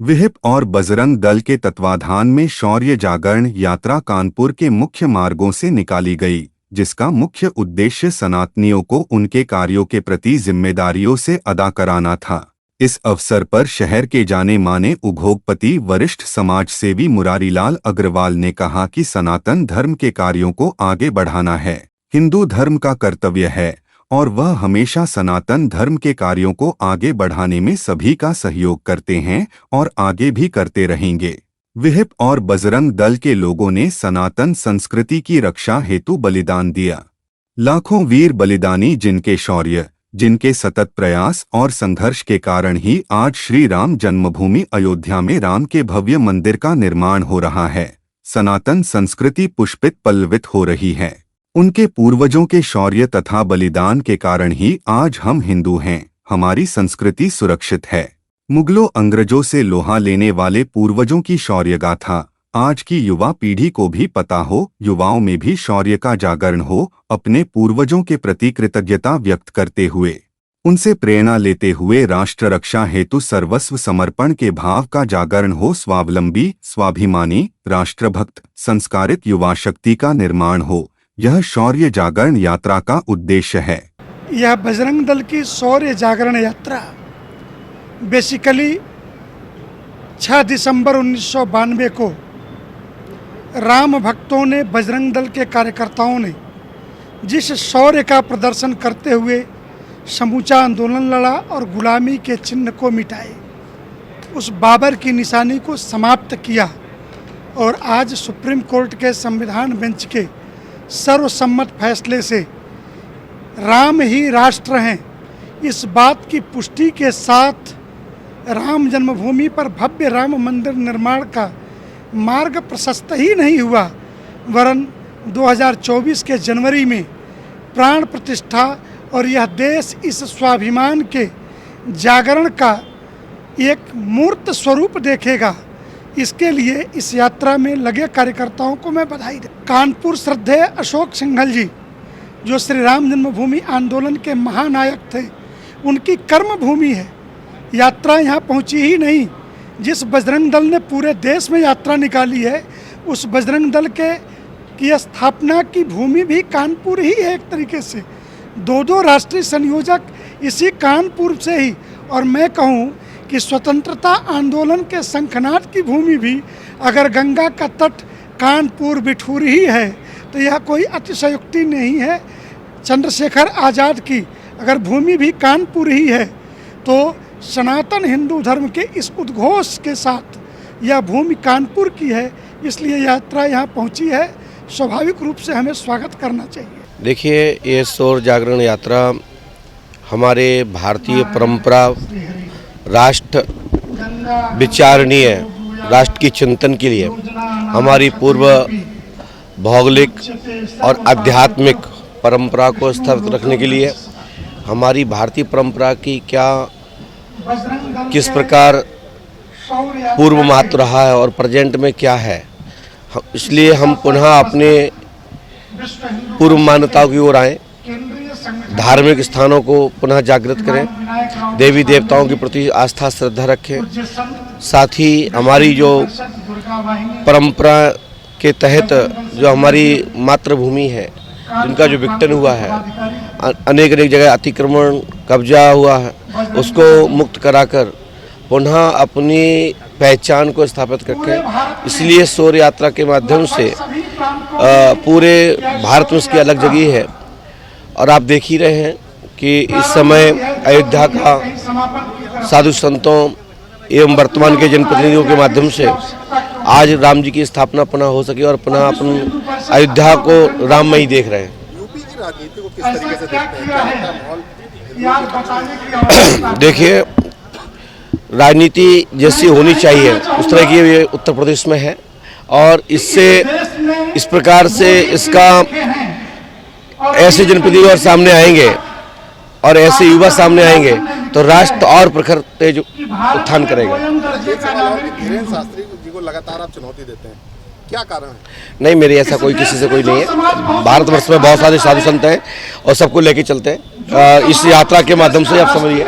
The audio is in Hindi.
विहिप और बजरंग दल के तत्वाधान में शौर्य जागरण यात्रा कानपुर के मुख्य मार्गों से निकाली गई, जिसका मुख्य उद्देश्य सनातनियों को उनके कार्यों के प्रति जिम्मेदारियों से अदा कराना था। इस अवसर पर शहर के जाने माने उद्योगपति वरिष्ठ समाजसेवी मुरारीलाल अग्रवाल ने कहा कि सनातन धर्म के कार्यों को आगे बढ़ाना है, हिंदू धर्म का कर्तव्य है और वह हमेशा सनातन धर्म के कार्यों को आगे बढ़ाने में सभी का सहयोग करते हैं और आगे भी करते रहेंगे। विहिप और बजरंग दल के लोगों ने सनातन संस्कृति की रक्षा हेतु बलिदान दिया। लाखों वीर बलिदानी जिनके शौर्य, जिनके सतत प्रयास और संघर्ष के कारण ही आज श्री राम जन्मभूमि अयोध्या में राम के भव्य मंदिर का निर्माण हो रहा है। सनातन संस्कृति पुष्पित पल्लवित हो रही है। उनके पूर्वजों के शौर्य तथा बलिदान के कारण ही आज हम हिंदू हैं, हमारी संस्कृति सुरक्षित है। मुगलों अंग्रेजों से लोहा लेने वाले पूर्वजों की शौर्य गाथा आज की युवा पीढ़ी को भी पता हो, युवाओं में भी शौर्य का जागरण हो, अपने पूर्वजों के प्रति कृतज्ञता व्यक्त करते हुए, उनसे प्रेरणा लेते हुए राष्ट्र रक्षा हेतु सर्वस्व समर्पण के भाव का जागरण हो, स्वावलंबी, स्वाभिमानी, राष्ट्रभक्त, संस्कारित युवा शक्ति का निर्माण हो, यह शौर्य जागरण यात्रा का उद्देश्य है। यह बजरंग दल की शौर्य जागरण यात्रा बेसिकली 6 दिसंबर 1992 को राम भक्तों ने, बजरंग दल के कार्यकर्ताओं ने जिस शौर्य का प्रदर्शन करते हुए समूचा आंदोलन लड़ा और गुलामी के चिन्ह को मिटाए, उस बाबर की निशानी को समाप्त किया और आज सुप्रीम कोर्ट के संविधान बेंच के सर्वसम्मत फैसले से राम ही राष्ट्र हैं, इस बात की पुष्टि के साथ राम जन्मभूमि पर भव्य राम मंदिर निर्माण का मार्ग प्रशस्त ही नहीं हुआ, वरन 2024 के जनवरी में प्राण प्रतिष्ठा और यह देश इस स्वाभिमान के जागरण का एक मूर्त स्वरूप देखेगा। इसके लिए इस यात्रा में लगे कार्यकर्ताओं को मैं बधाई दे। कानपुर श्रद्धेय अशोक सिंघल जी, जो श्री राम जन्मभूमि आंदोलन के महानायक थे, उनकी कर्म भूमि है। यात्रा यहाँ पहुँची ही नहीं, जिस बजरंग दल ने पूरे देश में यात्रा निकाली है, उस बजरंग दल की स्थापना की भूमि भी कानपुर ही है। एक तरीके से 2 राष्ट्रीय संयोजक इसी कानपुर से ही, और मैं कहूँ कि स्वतंत्रता आंदोलन के शंखनाद की भूमि भी अगर गंगा का तट कानपुर बिठूर ही है तो यह कोई अतिशयोक्ति नहीं है। चंद्रशेखर आज़ाद की अगर भूमि भी कानपुर ही है तो सनातन हिंदू धर्म के इस उद्घोष के साथ यह भूमि कानपुर की है, इसलिए यात्रा यहाँ पहुँची है। स्वाभाविक रूप से हमें स्वागत करना चाहिए। देखिए, ये शौर्य जागरण यात्रा हमारे भारतीय परंपरा, राष्ट्र विचारणीय राष्ट्र की चिंतन के लिए, हमारी पूर्व भौगोलिक और आध्यात्मिक परंपरा को स्थापित रखने के लिए, हमारी भारतीय परंपरा की किस प्रकार पूर्व महत्व रहा है और प्रेजेंट में क्या है, इसलिए हम पुनः अपने पूर्व मान्यताओं की ओर आए, धार्मिक स्थानों को पुनः जागृत करें, देवी देवताओं के प्रति आस्था श्रद्धा रखें, साथ ही हमारी जो परंपरा के तहत जो हमारी मातृभूमि है, जिनका जो विघटन हुआ है, अनेक जगह अतिक्रमण कब्जा हुआ है, उसको मुक्त कराकर पुनः अपनी पहचान को स्थापित करके, इसलिए शौर्य यात्रा के माध्यम से पूरे भारत में इसकी अलग जगह है। और आप देख ही रहे हैं कि इस समय अयोध्या का साधु संतों एवं वर्तमान के जनप्रतिनिधियों के माध्यम से आज राम जी की स्थापना पुनः हो सकी और पुनः अपन अयोध्या को राममयी देख रहे हैं। यूपी की राजनीति को किस तरीके से देखते हैं? देखिए, राजनीति जैसी होनी चाहिए उस तरह की ये उत्तर प्रदेश में है, और इससे इस प्रकार से इसका ऐसे जनप्रतिनिधि और सामने आएंगे और ऐसे युवा सामने आएंगे तो राष्ट्र और प्रखर तेज उत्थान करेगा। धीरेन्द्र शास्त्री जी को लगातार आप चुनौती देते हैं, क्या कारण है? नहीं, मेरे ऐसा कोई किसी से कोई नहीं है। भारतवर्ष में बहुत सारे साधु संत हैं और सबको लेके चलते हैं। इस यात्रा के माध्यम से आप समझिए।